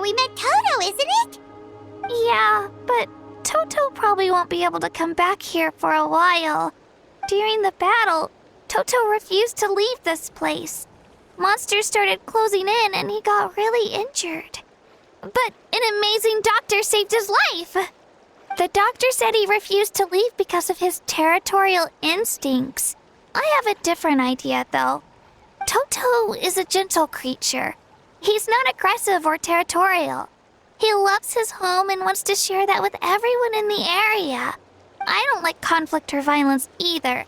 we met Toto, isn't it? Yeah, but Toto probably won't be able to come back here for a while. During the battle, Toto refused to leave this place. Monsters started closing in and he got really injured. But an amazing doctor saved his life! The doctor said he refused to leave because of his territorial instincts. I have a different idea, though. Toto is a gentle creature. He's not aggressive or territorial. He loves his home and wants to share that with everyone in the area. I don't like conflict or violence either.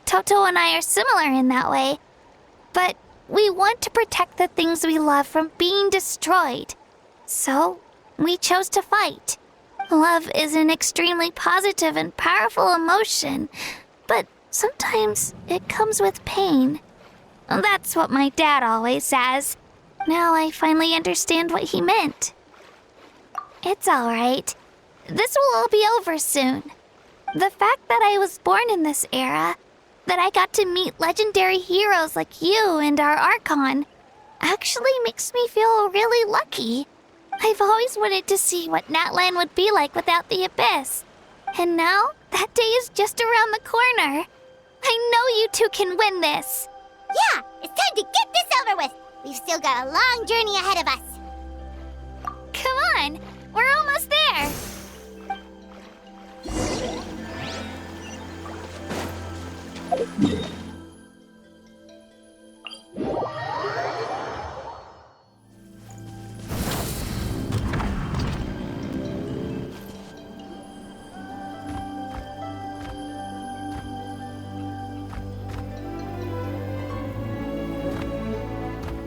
Toto and I are similar in that way. But we want to protect the things we love from being destroyed. So, we chose to fight. Love is an extremely positive and powerful emotion, but sometimes it comes with pain. That's what my dad always says. Now I finally understand what he meant. It's all right. This will all be over soon. The fact that I was born in this era, that I got to meet legendary heroes like you and our Archon, actually makes me feel really lucky. I've always wanted to see what Natlan would be like without the Abyss. And now, that day is just around the corner. I know you two can win this. Yeah, it's time to get this over with. We've still got a long journey ahead of us. Come on, we're almost there.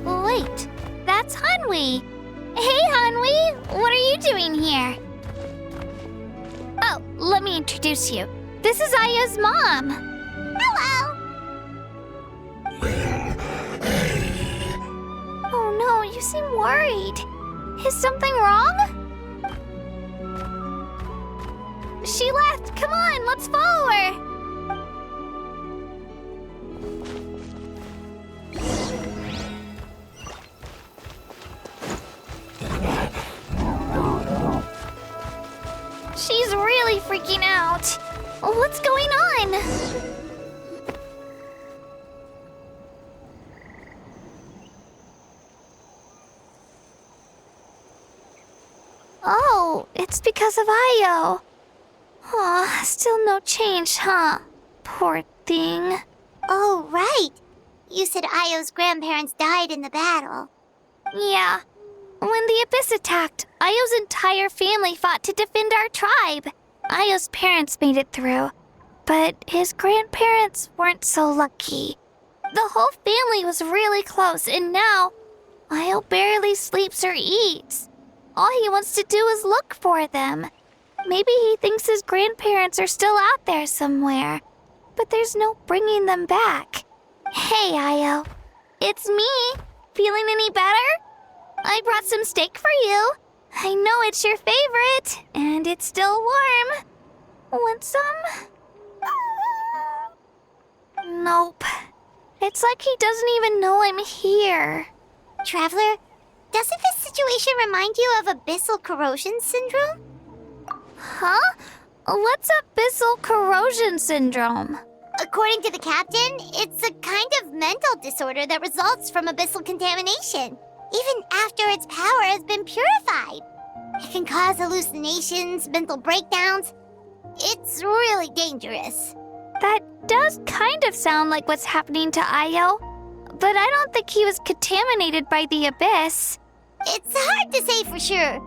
Wait, that's Hanwi. Hey, Hanwi, what are you doing here? Oh, let me introduce you. This is Aya's mom. Hello! Oh no, you seem worried. Is something wrong? She left. Come on, let's follow her. She's really freaking out. What's going on? Oh, it's because of Io. Aw, still no change, huh? Poor thing. Oh, right. You said Io's grandparents died in the battle. Yeah. When the Abyss attacked, Io's entire family fought to defend our tribe. Io's parents made it through, but his grandparents weren't so lucky. The whole family was really close, and now Io barely sleeps or eats. All he wants to do is look for them. Maybe he thinks his grandparents are still out there somewhere, but there's no bringing them back. Hey, Io. It's me. Feeling any better? I brought some steak for you. I know it's your favorite, and it's still warm. Want some? Nope. It's like he doesn't even know I'm here. Traveler, doesn't this situation remind you of abyssal corrosion syndrome? Huh? What's abyssal corrosion syndrome? According to the captain, it's a kind of mental disorder that results from abyssal contamination, even after its power has been purified. It can cause hallucinations, mental breakdowns. It's really dangerous. That does kind of sound like what's happening to Io, but I don't think he was contaminated by the Abyss. It's hard to say for sure.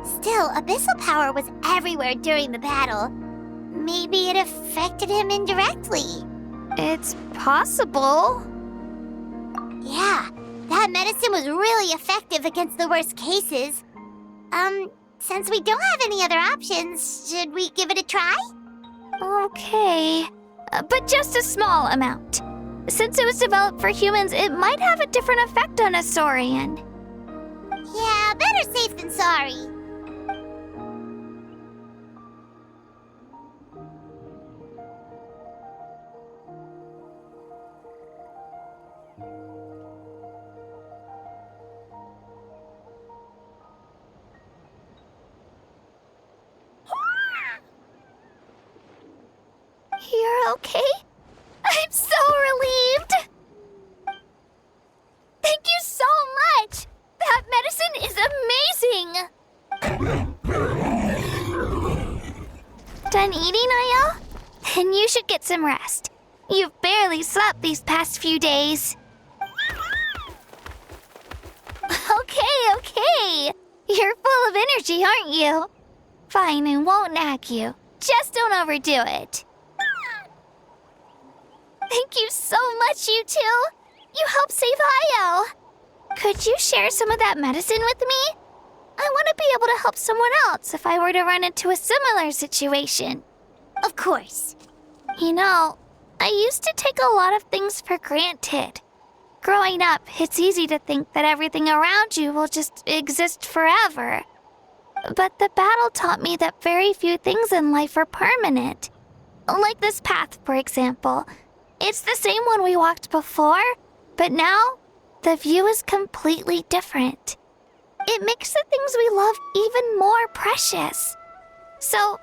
Still, abyssal power was everywhere during the battle. Maybe it affected him indirectly. It's possible. Yeah, that medicine was really effective against the worst cases. Since we don't have any other options, should we give it a try? Okay, but just a small amount. Since it was developed for humans, it might have a different effect on a Saurian. Yeah, better safe than sorry. okay? I'm so relieved! Thank you so much! That medicine is amazing! Done eating, Ayo? Then you should get some rest. You've barely slept these past few days. Okay. You're full of energy, aren't you? Fine, I won't nag you. Just don't overdo it. Thank you so much, you two. You helped save Ayo. Could you share some of that medicine with me? I want to be able to help someone else if I were to run into a similar situation. Of course. You know, I used to take a lot of things for granted. Growing up, it's easy to think that everything around you will just exist forever. But the battle taught me that very few things in life are permanent. Like this path, for example. It's the same one we walked before, but now the view is completely different. It makes the things we love even more precious. So,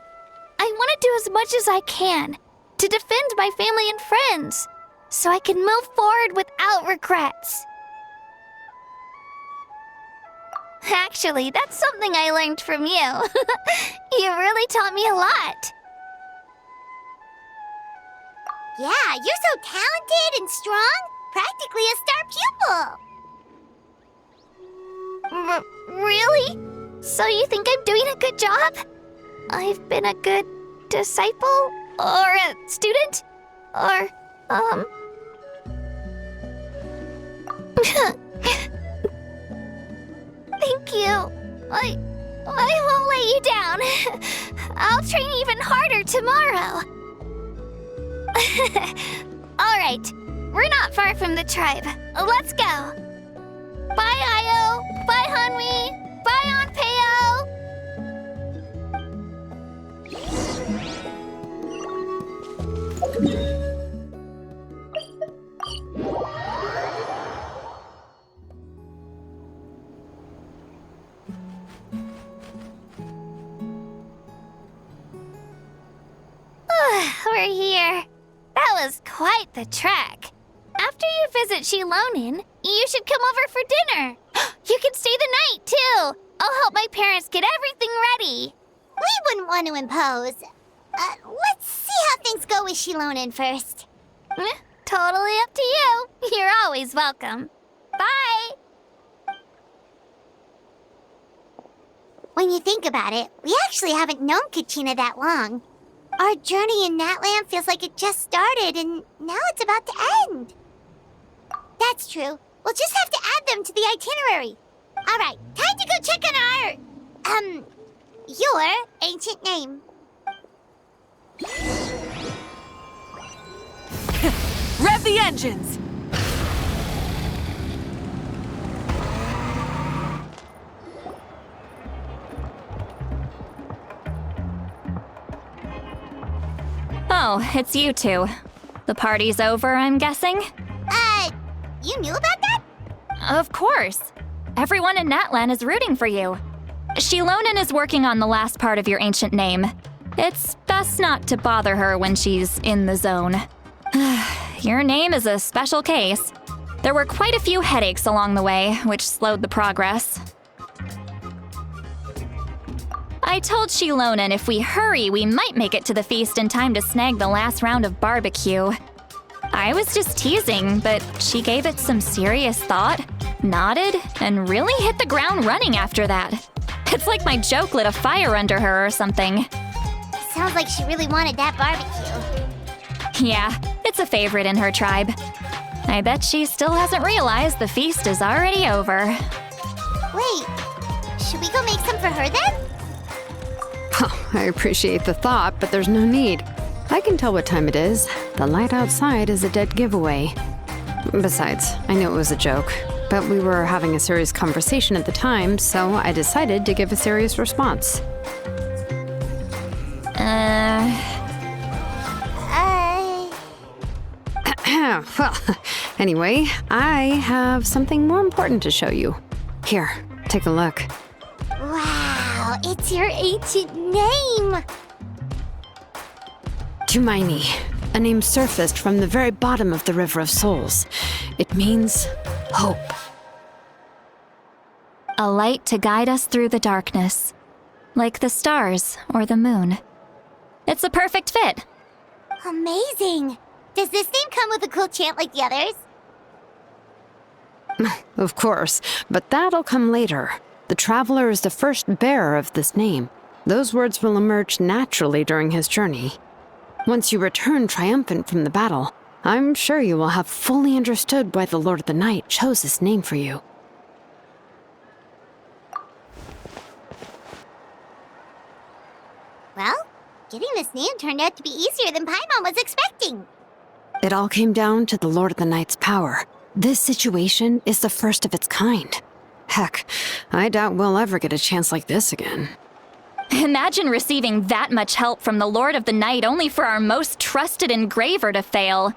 I want to do as much as I can to defend my family and friends, so I can move forward without regrets. Actually, that's something I learned from you. You really taught me a lot. Yeah, you're so talented and strong. Practically a star pupil. Really? So you think I'm doing a good job? I've been a good disciple? Or a student? Or, Thank you. I won't let you down. I'll train even harder tomorrow. All right, we're not far from the tribe. Let's go. Bye, Ayo. Bye, Hanmi. Bye, Anpeo. We're here. That was quite the trek. After you visit Shilonin, you should come over for dinner. You can stay the night, too. I'll help my parents get everything ready. We wouldn't want to impose. Let's see how things go with Shilonin first. Totally up to you. You're always welcome. Bye. When you think about it, we actually haven't known Kachina that long. Our journey in Natland feels like it just started, and now it's about to end. That's true. We'll just have to add them to the itinerary. All right, time to go check on your ancient name. Rev the engines! Oh, it's you two. The party's over, I'm guessing? You knew about that? Of course. Everyone in Natlan is rooting for you. Shilonin is working on the last part of your ancient name. It's best not to bother her when she's in the zone. Your name is a special case. There were quite a few headaches along the way, which slowed the progress. I told Shilonin if we hurry, we might make it to the feast in time to snag the last round of barbecue. I was just teasing, but she gave it some serious thought, nodded, and really hit the ground running after that. It's like my joke lit a fire under her or something. Sounds like she really wanted that barbecue. Yeah, it's a favorite in her tribe. I bet she still hasn't realized the feast is already over. Wait, should we go make some for her then? Oh, I appreciate the thought, but there's no need. I can tell what time it is. The light outside is a dead giveaway. Besides, I knew it was a joke, but we were having a serious conversation at the time, so I decided to give a serious response. Well, anyway, I have something more important to show you. Here, take a look. Wow, it's your ancient name! Tumaini, A name surfaced from the very bottom of the River of Souls. It means hope. A light to guide us through the darkness, like the stars or the moon. It's a perfect fit. Amazing! Does this name come with a cool chant like the others? Of course, but that'll come later. The Traveler is the first bearer of this name. Those words will emerge naturally during his journey. Once you return triumphant from the battle, I'm sure you will have fully understood why the Lord of the Night chose this name for you. Well, getting this name turned out to be easier than Paimon was expecting. It all came down to the Lord of the Night's power. This situation is the first of its kind. Heck, I doubt we'll ever get a chance like this again. Imagine receiving that much help from the Lord of the Night only for our most trusted engraver to fail.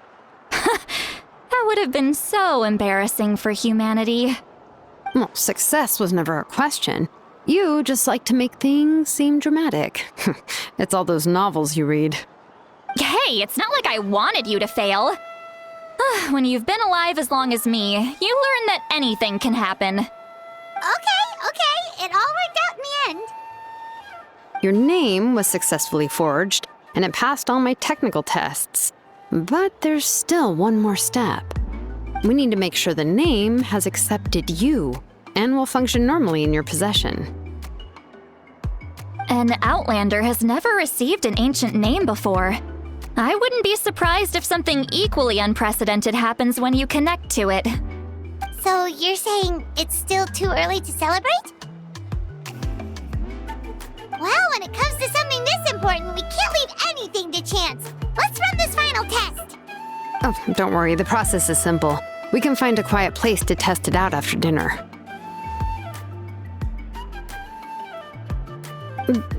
That would have been so embarrassing for humanity. Well, success was never a question. You just like to make things seem dramatic. It's all those novels you read. Hey, it's not like I wanted you to fail. When you've been alive as long as me, you learn that anything can happen. Okay, it all worked out in the end. Your name was successfully forged, and it passed all my technical tests. But there's still one more step. We need to make sure the name has accepted you, and will function normally in your possession. An Outlander has never received an ancient name before. I wouldn't be surprised if something equally unprecedented happens when you connect to it. So you're saying it's still too early to celebrate? Well, when it comes to something this important, we can't leave anything to chance. Let's run this final test. Oh, don't worry, the process is simple. We can find a quiet place to test it out after dinner.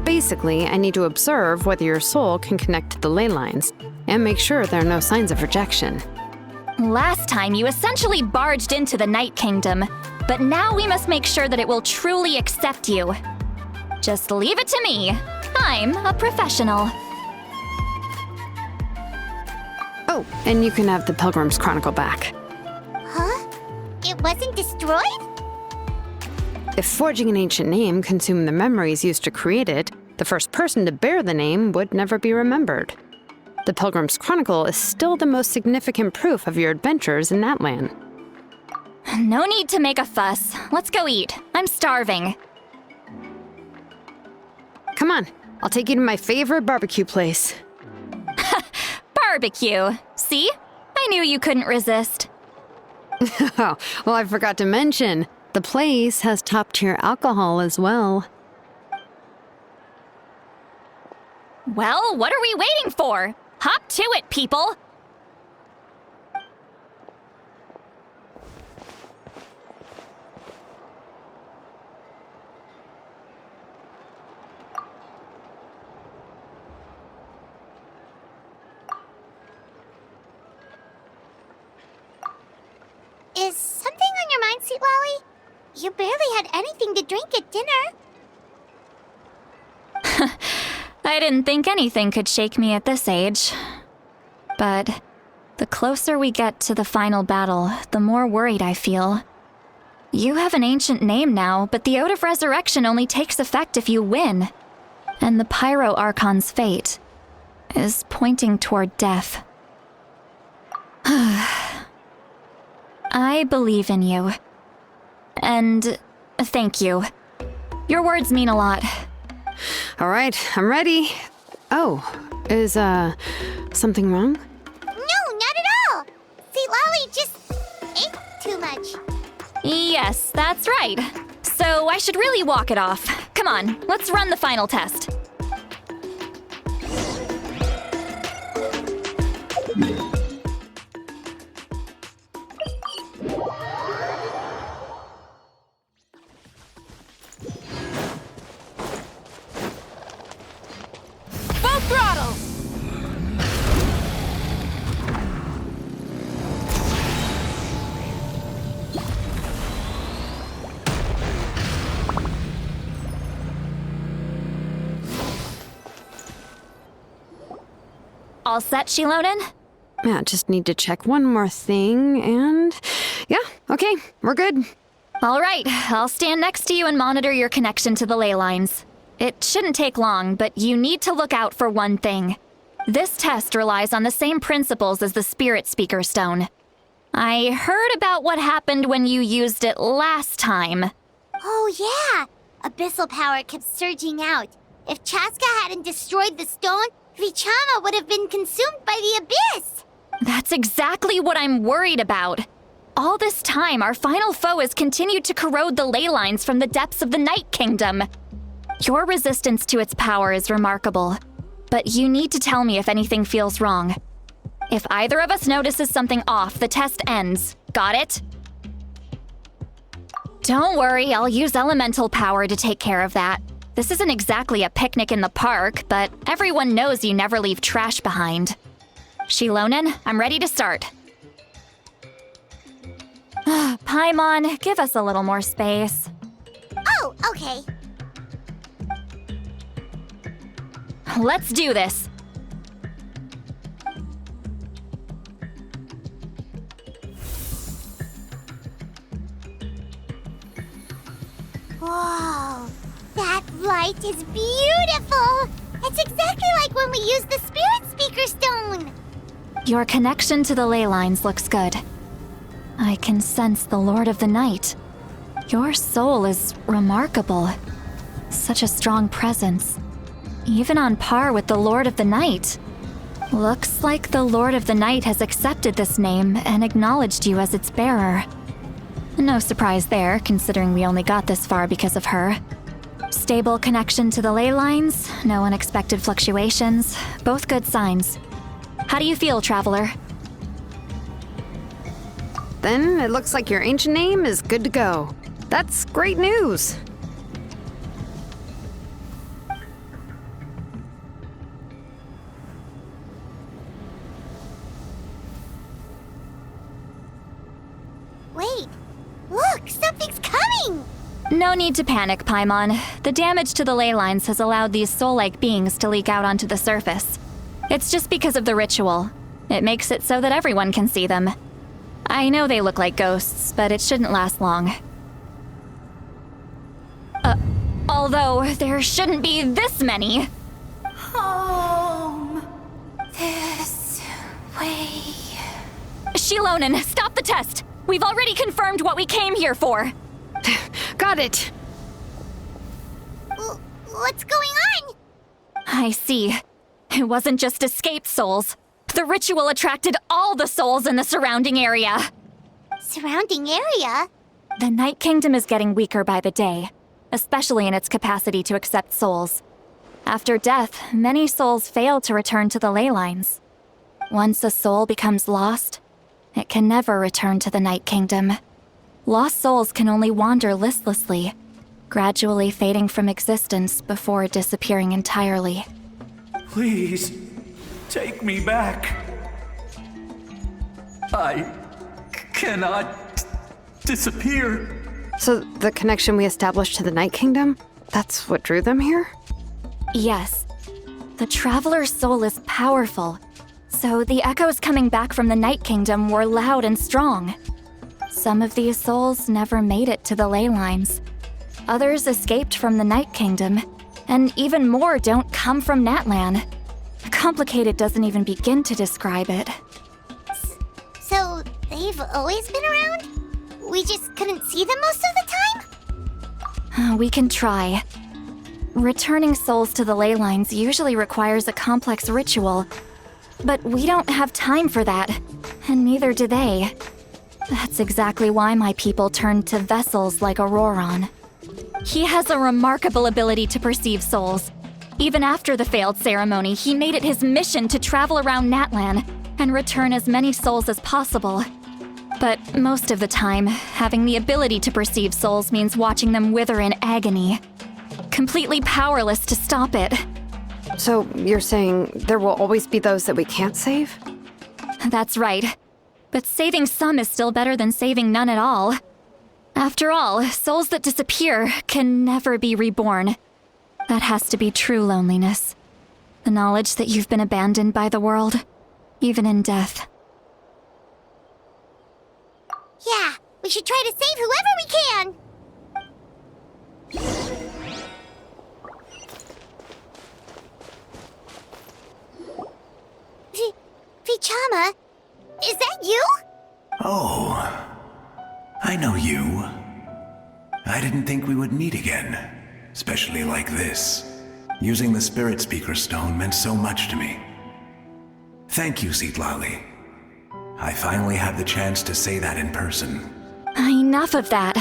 Basically, I need to observe whether your soul can connect to the ley lines, and make sure there are no signs of rejection. Last time, you essentially barged into the Night Kingdom, but now we must make sure that it will truly accept you. Just leave it to me. I'm a professional. Oh, and you can have the Pilgrim's Chronicle back. Huh? It wasn't destroyed? If forging an ancient name consumed the memories used to create it, the first person to bear the name would never be remembered. The Pilgrim's Chronicle is still the most significant proof of your adventures in that land. No need to make a fuss. Let's go eat. I'm starving. Come on, I'll take you to my favorite barbecue place. Barbecue. See? I knew you couldn't resist. Oh, well, I forgot to mention, the place has top-tier alcohol as well. Well, what are we waiting for? Hop to it, people! Is something on your mind, Sweet Lolly? You barely had anything to drink at dinner. I didn't think anything could shake me at this age. But the closer we get to the final battle, the more worried I feel. You have an ancient name now, but the Ode of Resurrection only takes effect if you win. And the Pyro Archon's fate is pointing toward death. I believe in you. And thank you. Your words mean a lot. All right, I'm ready. Oh, is, something wrong? No, not at all. Sweet Lolly just ate too much. Yes, that's right. So I should really walk it off. Come on, let's run the final test. Full throttle! All set, Shilonen? Yeah, just need to check one more thing, and... Yeah, okay, we're good. All right, I'll stand next to you and monitor your connection to the ley lines. It shouldn't take long, but you need to look out for one thing. This test relies on the same principles as the Spirit Speaker Stone. I heard about what happened when you used it last time. Oh, yeah. Abyssal power kept surging out. If Chaska hadn't destroyed the stone, Vichama would have been consumed by the abyss. That's exactly what I'm worried about. All this time, our final foe has continued to corrode the ley lines from the depths of the Night Kingdom. Your resistance to its power is remarkable, but you need to tell me if anything feels wrong. If either of us notices something off, the test ends. Got it? Don't worry, I'll use elemental power to take care of that. This isn't exactly a picnic in the park, but everyone knows you never leave trash behind. Shilonen, I'm ready to start. Paimon, give us a little more space. Oh, okay. Let's do this. Whoa, that light is beautiful! It's exactly like when we used the Spirit Speaker Stone! Your connection to the ley lines looks good. I can sense the Lord of the Night. Your soul is remarkable. Such a strong presence. Even on par with the Lord of the Night. Looks like the Lord of the Night has accepted this name and acknowledged you as its bearer. No surprise there, considering we only got this far because of her. Stable connection to the ley lines, no unexpected fluctuations, both good signs. How do you feel, Traveler? Then it looks like your ancient name is good to go. That's great news. Wait, look, something's coming! No need to panic, Paimon. The damage to the ley lines has allowed these soul-like beings to leak out onto the surface. It's just because of the ritual. It makes it so that everyone can see them. I know they look like ghosts, but it shouldn't last long. Although there shouldn't be this many. Home. This way. Shilonen, stop the test! We've already confirmed what we came here for. Got it. What's going on? I see. It wasn't just escaped souls. The ritual attracted all the souls in the surrounding area. Surrounding area? The Night Kingdom is getting weaker by the day, especially in its capacity to accept souls. After death, many souls fail to return to the ley lines. Once a soul becomes lost, it can never return to the Night Kingdom. Lost souls can only wander listlessly, gradually fading from existence before disappearing entirely. Please, take me back. I cannot disappear. So the connection we established to the Night Kingdom, that's what drew them here? Yes. The Traveler's soul is powerful, so the echoes coming back from the Night Kingdom were loud and strong. Some of these souls never made it to the ley lines. Others escaped from the Night Kingdom, and even more don't come from Natlan. Complicated doesn't even begin to describe it. So, they've always been around? We just couldn't see them most of the time? We can try. Returning souls to the ley lines usually requires a complex ritual, but we don't have time for that, and neither do they. That's exactly why my people turned to vessels like Auroron. He has a remarkable ability to perceive souls. Even after the failed ceremony, he made it his mission to travel around Natlan and return as many souls as possible. But most of the time, having the ability to perceive souls means watching them wither in agony. Completely powerless to stop it. So you're saying there will always be those that we can't save? That's right. But saving some is still better than saving none at all. After all, souls that disappear can never be reborn. That has to be true loneliness. The knowledge that you've been abandoned by the world. even in death. Yeah, we should try to save whoever we can! Vichama, is that you? Oh, I know you. I didn't think we would meet again, especially like this. Using the Spirit Speaker Stone meant so much to me. Thank you, Zitlali. I finally have the chance to say that in person. Enough of that.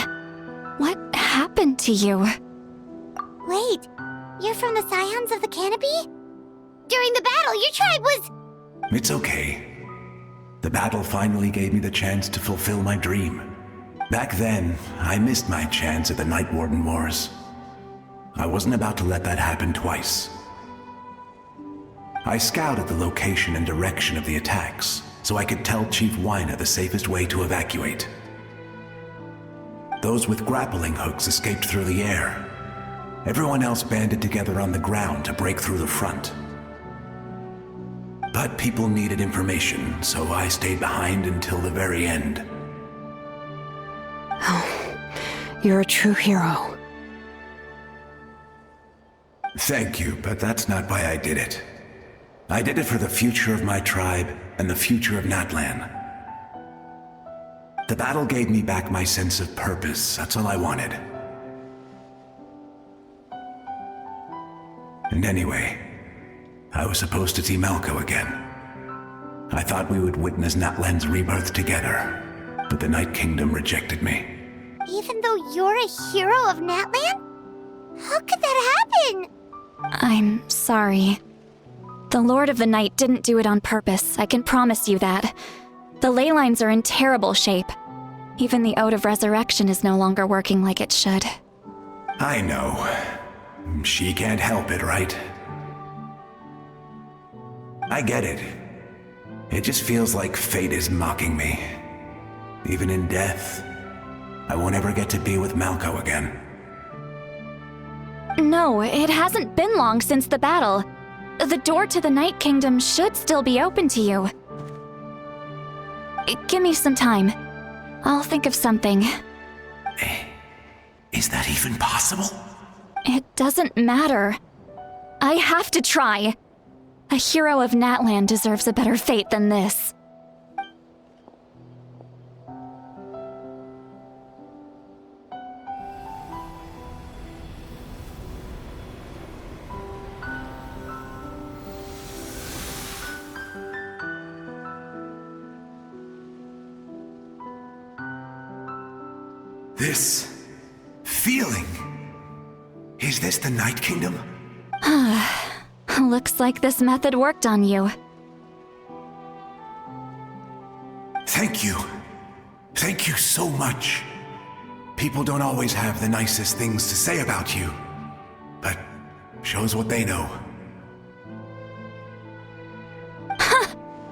What happened to you? Wait, you're from the Scions of the Canopy? During the battle, your tribe was... It's okay. The battle finally gave me the chance to fulfill my dream. Back then, I missed my chance at the Night Warden Wars. I wasn't about to let that happen twice. I scouted the location and direction of the attacks, so I could tell Chief Wyna the safest way to evacuate. Those with grappling hooks escaped through the air. Everyone else banded together on the ground to break through the front. But people needed information, so I stayed behind until the very end. Oh, you're a true hero. Thank you, but that's not why I did it. I did it for the future of my tribe and the future of Natlan. The battle gave me back my sense of purpose, that's all I wanted. And anyway, I was supposed to see Malko again. I thought we would witness Natlan's rebirth together, but the Night Kingdom rejected me. Even though you're a hero of Natlan? How could that happen? I'm sorry. The Lord of the Night didn't do it on purpose, I can promise you that. The ley lines are in terrible shape. Even the Ode of Resurrection is no longer working like it should. I know. She can't help it, right? I get it. It just feels like fate is mocking me. Even in death, I won't ever get to be with Malko again. No, it hasn't been long since the battle. The door to the Night Kingdom should still be open to you. Give me some time. I'll think of something. Is that even possible? It doesn't matter. I have to try. A hero of Natlan deserves a better fate than this. This feeling. Is this the Night Kingdom? Looks like this method worked on you. Thank you. Thank you so much. People don't always have the nicest things to say about you, but shows what they know.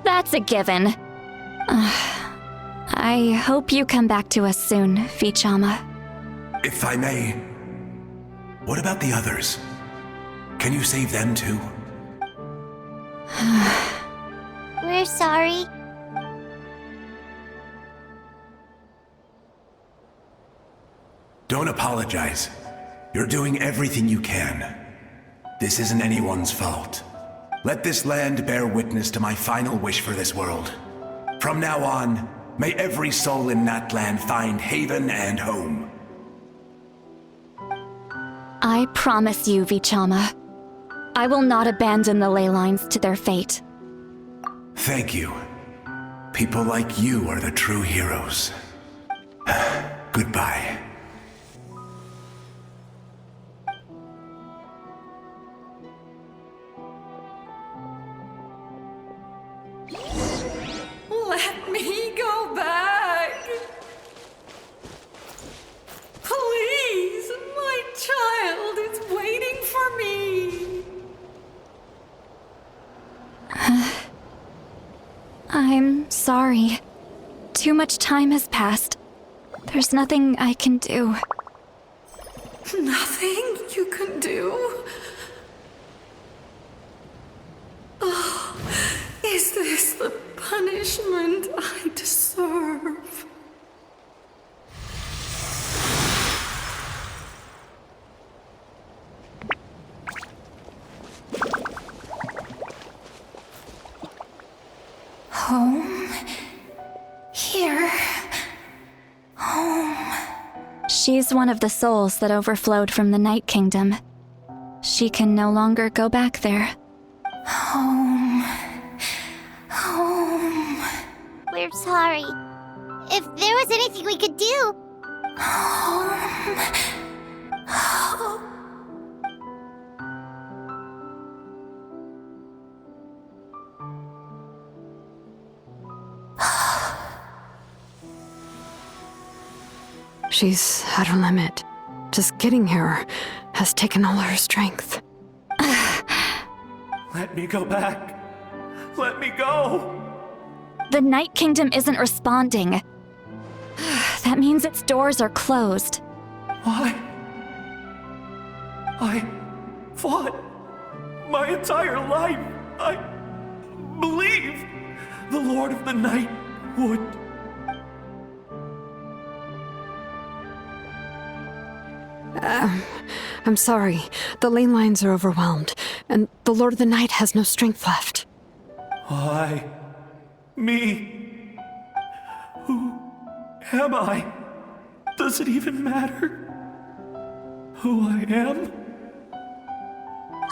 That's a given. I hope you come back to us soon, Vichama. If I may, what about the others? Can you save them too? We're sorry. Don't apologize. You're doing everything you can. This isn't anyone's fault. Let this land bear witness to my final wish for this world. From now on, may every soul in Natlan find haven and home. I promise you, Vichama. I will not abandon the ley lines to their fate. Thank you. People like you are the true heroes. Goodbye. Let me go back. Please, my child is waiting for me. I'm sorry. Too much time has passed. There's nothing I can do. Nothing you can do? Oh, is this the She's one of the souls that overflowed from the Night Kingdom. She can no longer go back there. Home. Home. We're sorry. If there was anything we could do. Home. Home. She's at her limit. Just getting here has taken all her strength. Let me go back. Let me go. The Night Kingdom isn't responding. That means its doors are closed. Why? I fought my entire life. I believed the Lord of the Night would. I'm sorry. The ley lines are overwhelmed, and the Lord of the Night has no strength left. Why? Me? Who am I? Does it even matter who I am?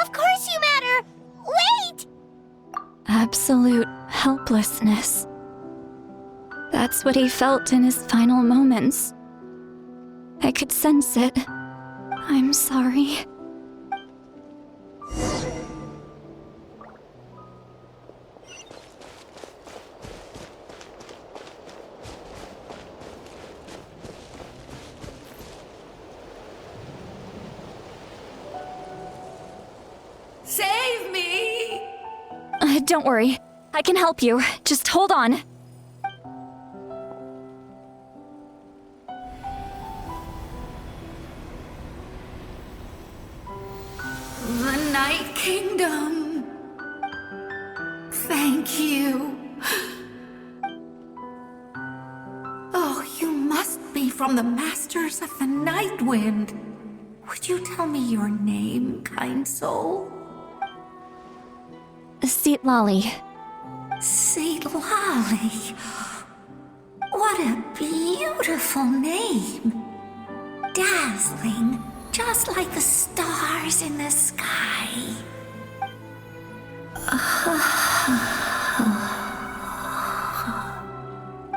Of course you matter! Wait! Absolute helplessness. That's what he felt in his final moments. I could sense it. I'm sorry. Save me! Don't worry. I can help you. Just hold on. The Night Kingdom. Thank you. Oh, you must be from the Masters of the Night Wind. Would you tell me your name, kind soul? Seat Lolly. Saint Lolly. What a beautiful name. Dazzling, just like the stars in the sky.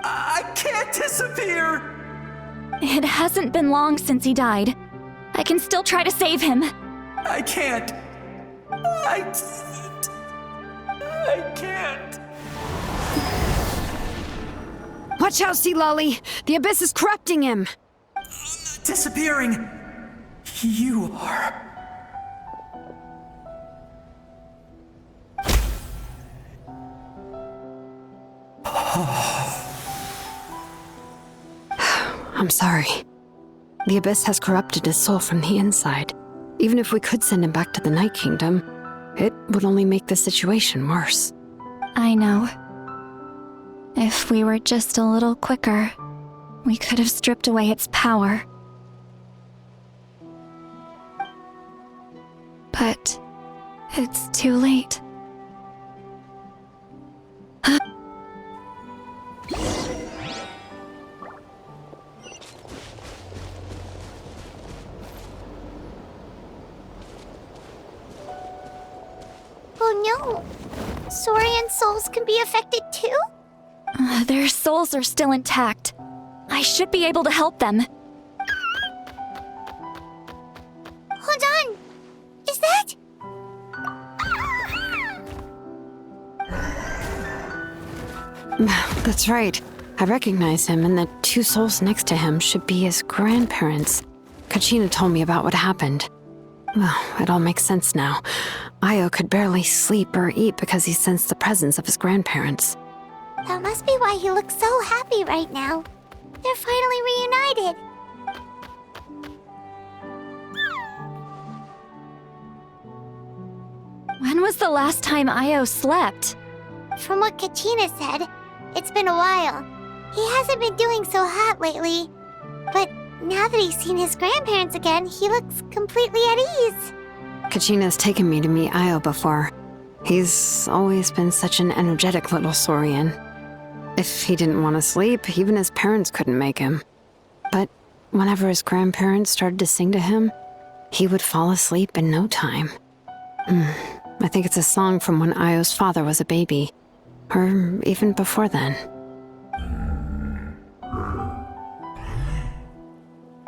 I can't disappear! It hasn't been long since he died. I can still try to save him. I can't. I can't. Watch out, Sea Lolly! The abyss is corrupting him! Disappearing. You are. I'm sorry. The abyss has corrupted his soul from the inside. Even if we could send him back to the Night Kingdom, it would only make the situation worse. I know. If we were just a little quicker, we could have stripped away its power. But it's too late. Oh no! Saurian souls can be affected too? Their souls are still intact. I should be able to help them. Hold on! Is that? That's right. I recognize him, and the two souls next to him should be his grandparents. Kachina told me about what happened. Well, it all makes sense now. Io could barely sleep or eat because he sensed the presence of his grandparents. That must be why he looks so happy right now. They're finally reunited. When was the last time Io slept? From what Kachina said, it's been a while. He hasn't been doing so hot lately. But now that he's seen his grandparents again, he looks completely at ease. Kachina's taken me to meet Io before. He's always been such an energetic little Saurian. If he didn't want to sleep, even his parents couldn't make him. But whenever his grandparents started to sing to him, he would fall asleep in no time. I think it's a song from when Io's father was a baby, or even before then.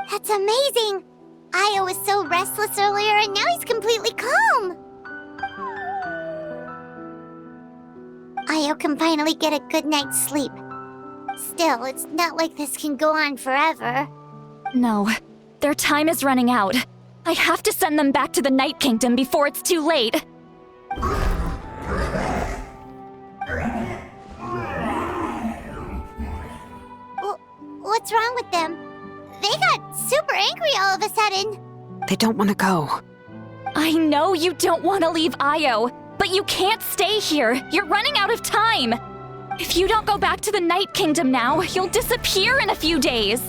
That's amazing! Io was so restless earlier, and now he's completely calm. Io can finally get a good night's sleep. Still, it's not like this can go on forever. No, their time is running out. I have to send them back to the Night Kingdom before it's too late. What's wrong with them? They got super angry all of a sudden. They don't want to go. I know you don't want to leave Io, but you can't stay here. You're running out of time. If you don't go back to the Night Kingdom now, you'll disappear in a few days.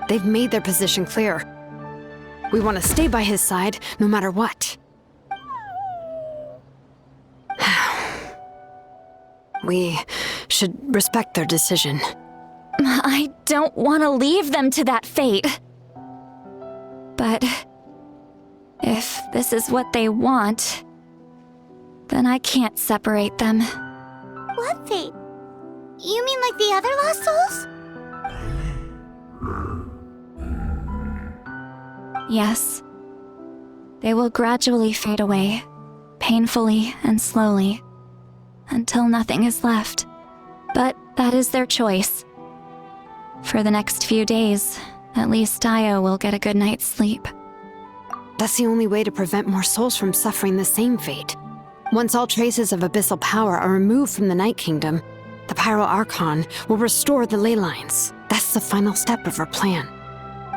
They've made their position clear. We want to stay by his side no matter what. We should respect their decision. I don't want to leave them to that fate. But if this is what they want, then I can't separate them. What fate? You mean like the other lost souls? Yes. They will gradually fade away, painfully and slowly, until nothing is left. But that is their choice. For the next few days, at least Io will get a good night's sleep. That's the only way to prevent more souls from suffering the same fate. Once all traces of abyssal power are removed from the Night Kingdom, the Pyro Archon will restore the ley lines. That's the final step of our plan.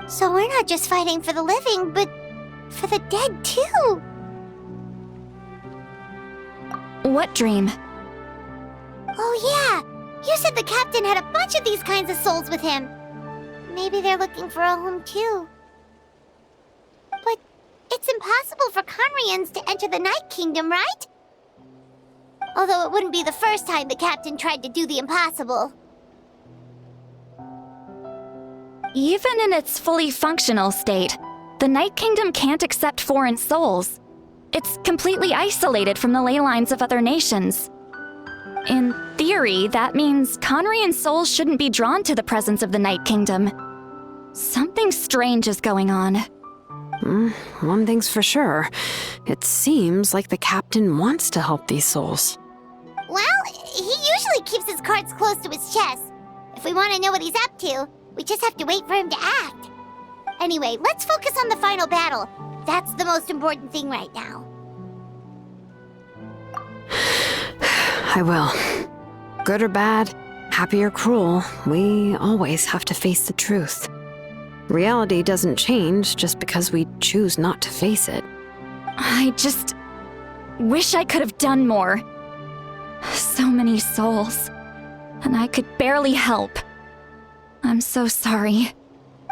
So we're not just fighting for the living, but for the dead too. What dream? Oh yeah! You said the captain had a bunch of these kinds of souls with him. Maybe they're looking for a home too. But it's impossible for Conrians to enter the Night Kingdom, right? Although it wouldn't be the first time the captain tried to do the impossible. Even in its fully functional state, the Night Kingdom can't accept foreign souls. It's completely isolated from the ley lines of other nations. In theory, that means Conrian souls shouldn't be drawn to the presence of the Night Kingdom. Something strange is going on. One thing's for sure. It seems like the captain wants to help these souls. Well, he usually keeps his cards close to his chest. If we want to know what he's up to, we just have to wait for him to act. Anyway, let's focus on the final battle. That's the most important thing right now. I will. Good or bad, happy or cruel, we always have to face the truth. Reality doesn't change just because we choose not to face it. I just wish I could have done more. So many souls, and I could barely help. I'm so sorry.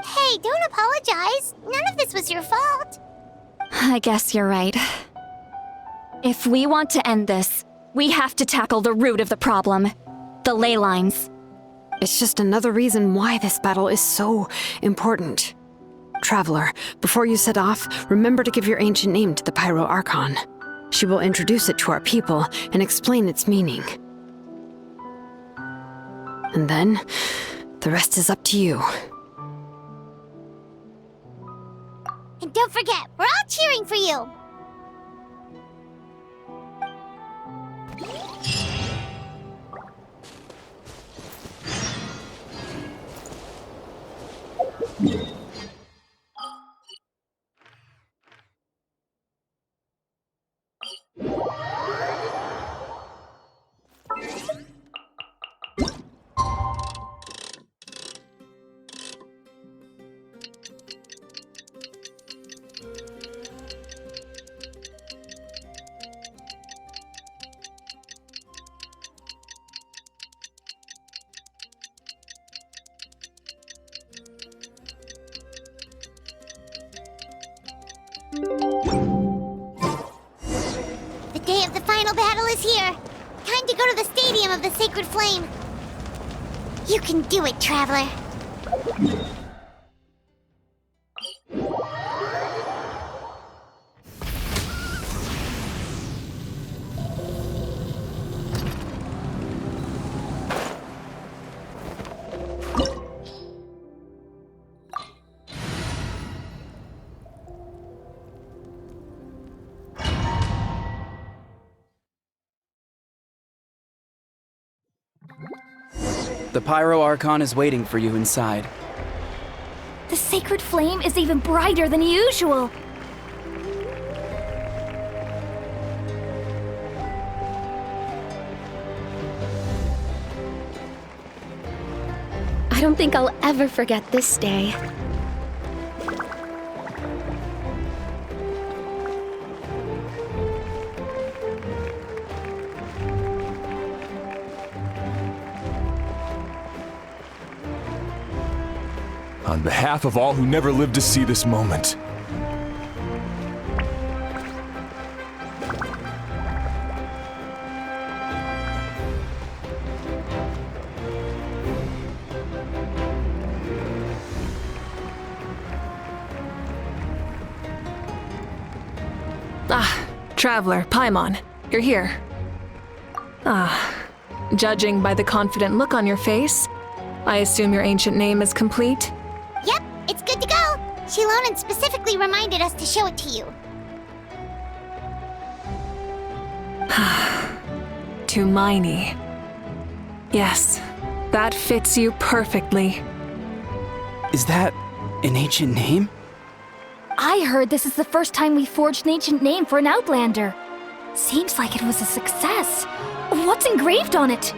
Hey, don't apologize. None of this was your fault. I guess you're right. If we want to end this, we have to tackle the root of the problem. The ley lines. It's just another reason why this battle is so important. Traveler, before you set off, remember to give your ancient name to the Pyro Archon. She will introduce it to our people and explain its meaning. And then, the rest is up to you. And don't forget, we're all cheering for you. The day of the final battle is here. time to go to the Stadium of the Sacred Flame. You can do it, Traveler. The Pyro Archon is waiting for you inside. The sacred flame is even brighter than usual. I don't think I'll ever forget this day. On behalf of all who never lived to see this moment. Traveler, Paimon, you're here. Judging by the confident look on your face, I assume your ancient name is complete? Yep, it's good to go. Shilonen specifically reminded us to show it to you. Tumaini. Yes, that fits you perfectly. Is that an ancient name? I heard this is the first time we forged an ancient name for an Outlander. Seems like it was a success. What's engraved on it?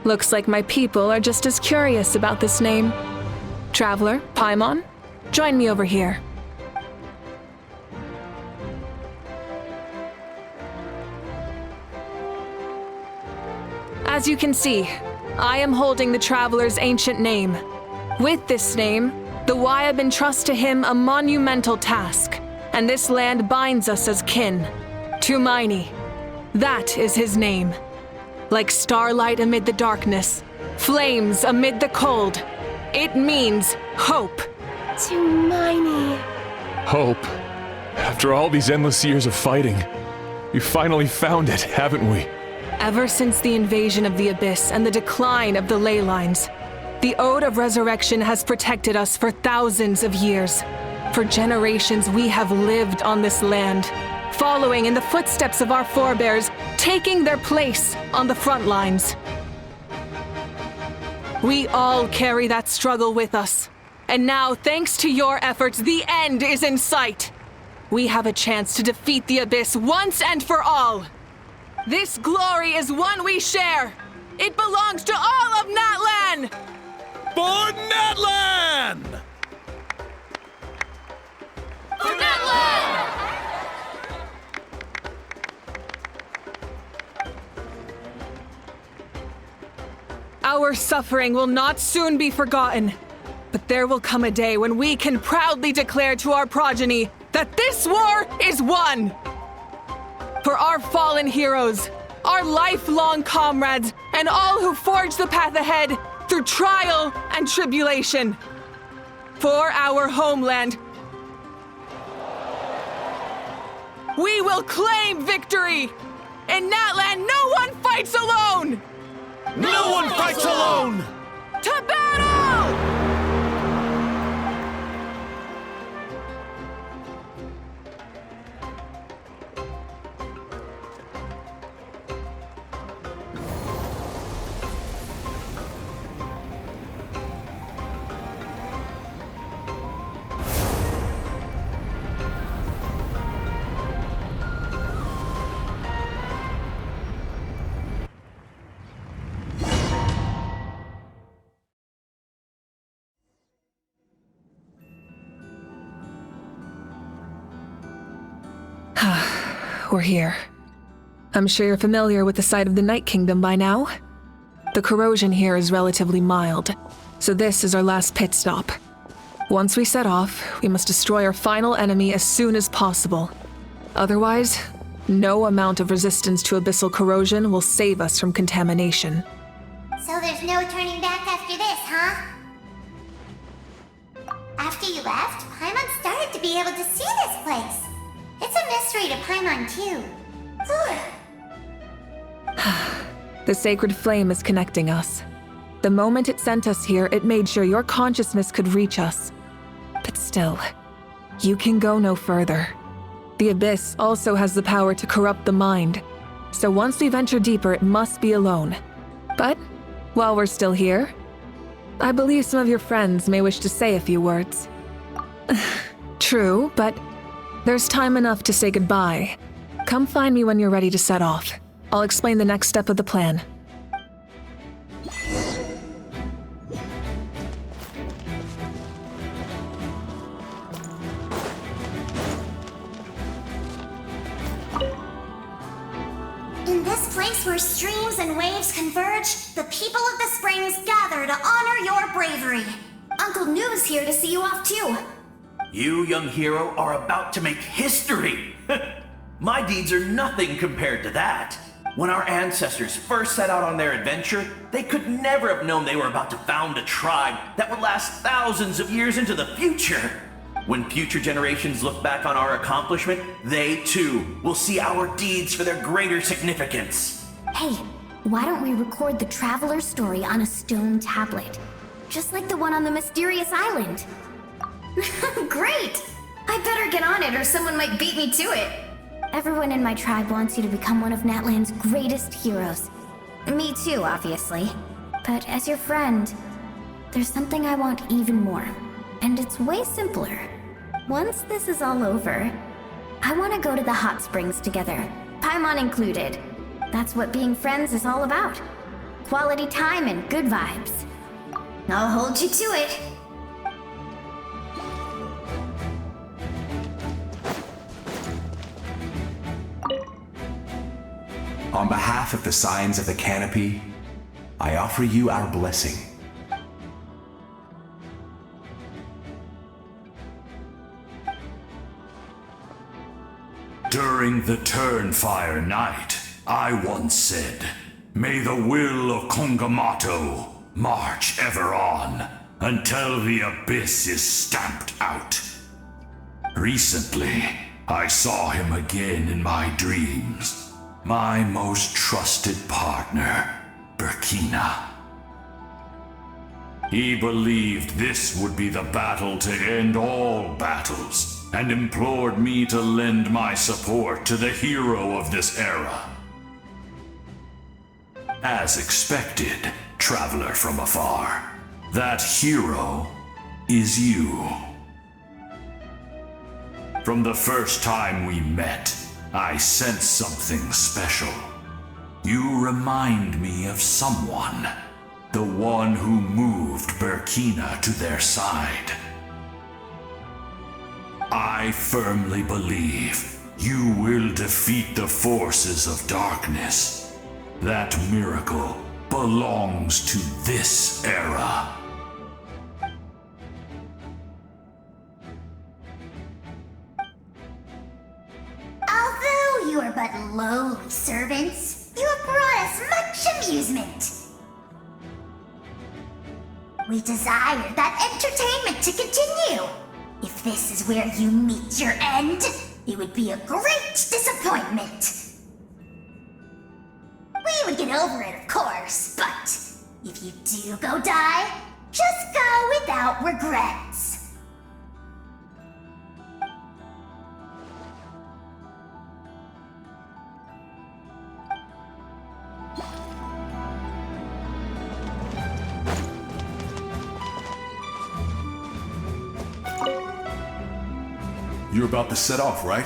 Looks like my people are just as curious about this name. Traveler, Paimon, join me over here. As you can see, I am holding the Traveler's ancient name. With this name, the Wyab entrusts to him a monumental task, and this land binds us as kin. Tumaini. That is his name. Like starlight amid the darkness, flames amid the cold. It means hope. Tumaini. Hope. After all these endless years of fighting, we finally found it, haven't we? Ever since the invasion of the Abyss and the decline of the ley lines, the Ode of Resurrection has protected us for thousands of years. For generations we have lived on this land, following in the footsteps of our forebears, taking their place on the front lines. We all carry that struggle with us. And now, thanks to your efforts, the end is in sight. We have a chance to defeat the Abyss once and for all. This glory is one we share. It belongs to all of Natlan! For Natlan! For Natlan! Our suffering will not soon be forgotten, but there will come a day when we can proudly declare to our progeny that this war is won! For our fallen heroes, our lifelong comrades, and all who forge the path ahead through trial and tribulation. For our homeland, we will claim victory! In Natlan, no one fights alone! No one fights alone! To battle! We're here. I'm sure you're familiar with the site of the Night Kingdom by now. The corrosion here is relatively mild, so this is our last pit stop. Once we set off, we must destroy our final enemy as soon as possible. Otherwise, No amount of resistance to abyssal corrosion will save us from contamination. So there's no turning back after this, huh? After you left, Paimon started to be able to see this place. It's a mystery to Paimon, too. The sacred flame is connecting us. The moment it sent us here, it made sure your consciousness could reach us. But still, you can go no further. The Abyss also has the power to corrupt the mind, so once we venture deeper, it must be alone. But, while we're still here, I believe some of your friends may wish to say a few words. True, but there's time enough to say goodbye. Come find me when you're ready to set off. I'll explain the next step of the plan. In this place where streams and waves converge, the people of the springs gather to honor your bravery. Uncle Noo's here to see you off too. You, young hero, are about to make history! My deeds are nothing compared to that. When our ancestors first set out on their adventure, they could never have known they were about to found a tribe that would last thousands of years into the future. When future generations look back on our accomplishment, they too will see our deeds for their greater significance. Hey, why don't we record the traveler's story on a stone tablet? Just like the one on the mysterious island. Great! I better get on it or someone might beat me to it. Everyone in my tribe wants you to become one of Natlan's greatest heroes. Me too, obviously. But as your friend, there's something I want even more. And it's way simpler. Once this is all over, I want to go to the hot springs together, Paimon included. That's what being friends is all about. Quality time and good vibes. I'll hold you to it. On behalf of the Signs of the Canopy, I offer you our blessing. During the Turnfire Night, I once said, "May the will of Kongamato march ever on until the abyss is stamped out." Recently, I saw him again in my dreams. My most trusted partner, Burkina. He believed this would be the battle to end all battles, and implored me to lend my support to the hero of this era. As expected, traveler from afar, that hero is you. From the first time we met, I sensed something special. You remind me of someone, the one who moved Burkina to their side. I firmly believe you will defeat the forces of darkness. That miracle belongs to this era. Although you are but lowly servants, you have brought us much amusement. We desire that entertainment to continue. If this is where you meet your end, it would be a great disappointment. We would get over it, of course, but if you do go die, just go without regrets. You're about to set off, right?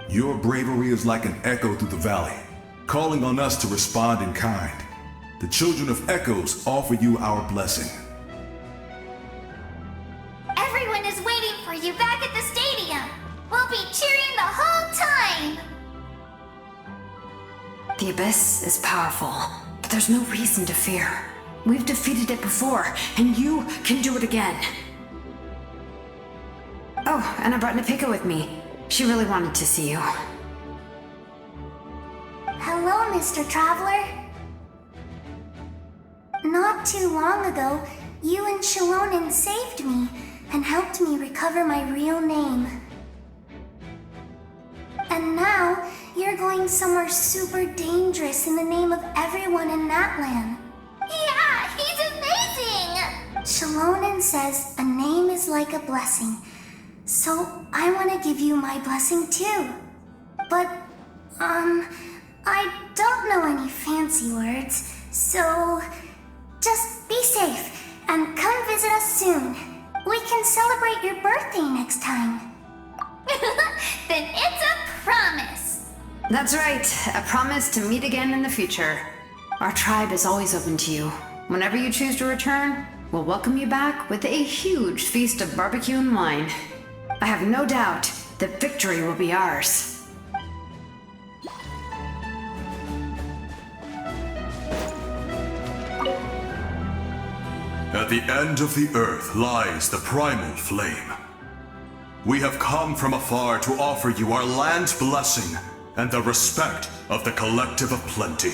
Your bravery is like an echo through the valley, calling on us to respond in kind. The children of Echoes offer you our blessing. Everyone is waiting for you back at the stadium. We'll be cheering the whole time. The Abyss is powerful, but there's no reason to fear. We've defeated it before, and you can do it again. Oh, and I brought Napika with me. She really wanted to see you. Hello, Mr. Traveler. Not too long ago, you and Shalonen saved me and helped me recover my real name. And now, you're going somewhere super dangerous in the name of everyone in Natlan. Yeah, he's amazing! Shalonen says a name is like a blessing, so I want to give you my blessing too. But, I don't know any fancy words, so just be safe and come visit us soon. We can celebrate your birthday next time. Then it's a promise. That's right, a promise to meet again in the future. Our tribe is always open to you. Whenever you choose to return, we'll welcome you back with a huge feast of barbecue and wine. I have no doubt that victory will be ours. At the end of the earth lies the primal flame. We have come from afar to offer you our land's blessing and the respect of the Collective of Plenty.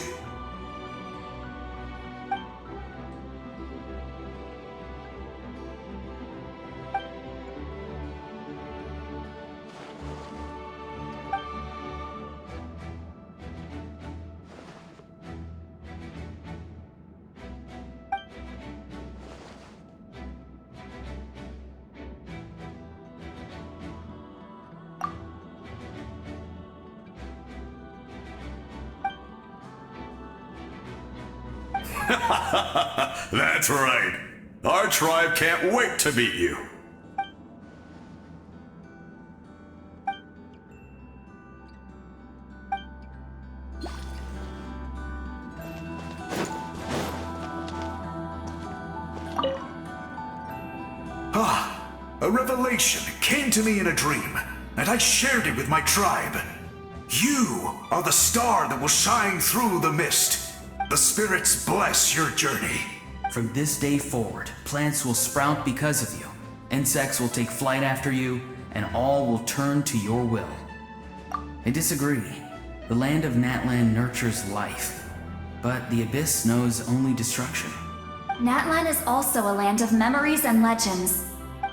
That's right. Our tribe can't wait to meet you. A revelation came to me in a dream, and I shared it with my tribe. You are the star that will shine through the mist. The spirits bless your journey. From this day forward, plants will sprout because of you. Insects will take flight after you, and all will turn to your will. I disagree. The land of Natlan nurtures life, but the Abyss knows only destruction. Natlan is also a land of memories and legends.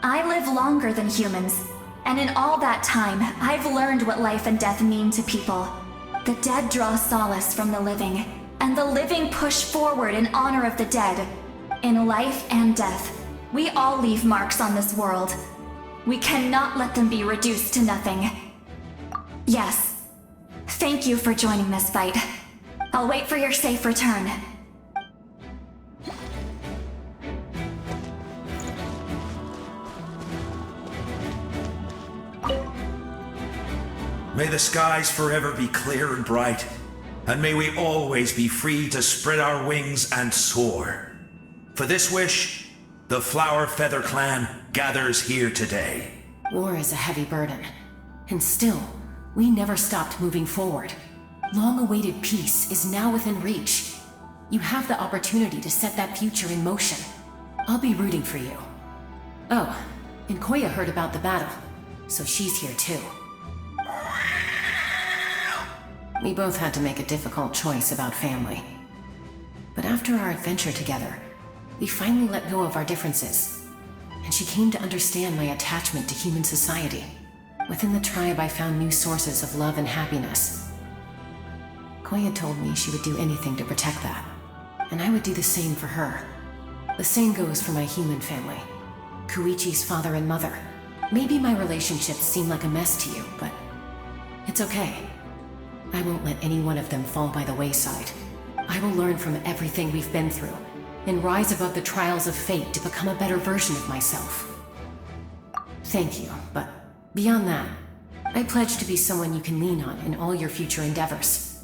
I live longer than humans, and in all that time, I've learned what life and death mean to people. The dead draw solace from the living, and the living push forward in honor of the dead. In life and death, we all leave marks on this world. We cannot let them be reduced to nothing. Yes. Thank you for joining this fight. I'll wait for your safe return. May the skies forever be clear and bright, and may we always be free to spread our wings and soar. For this wish, the Flower Feather Clan gathers here today. War is a heavy burden, and still, we never stopped moving forward. Long-awaited peace is now within reach. You have the opportunity to set that future in motion. I'll be rooting for you. Oh, and Koya heard about the battle, so she's here too. We both had to make a difficult choice about family. But after our adventure together, we finally let go of our differences, and she came to understand my attachment to human society. Within the tribe, I found new sources of love and happiness. Koya told me she would do anything to protect that, and I would do the same for her. The same goes for my human family, Koichi's father and mother. Maybe my relationships seem like a mess to you, but it's okay. I won't let any one of them fall by the wayside. I will learn from everything we've been through, and rise above the trials of fate to become a better version of myself. Thank you, but beyond that, I pledge to be someone you can lean on in all your future endeavors.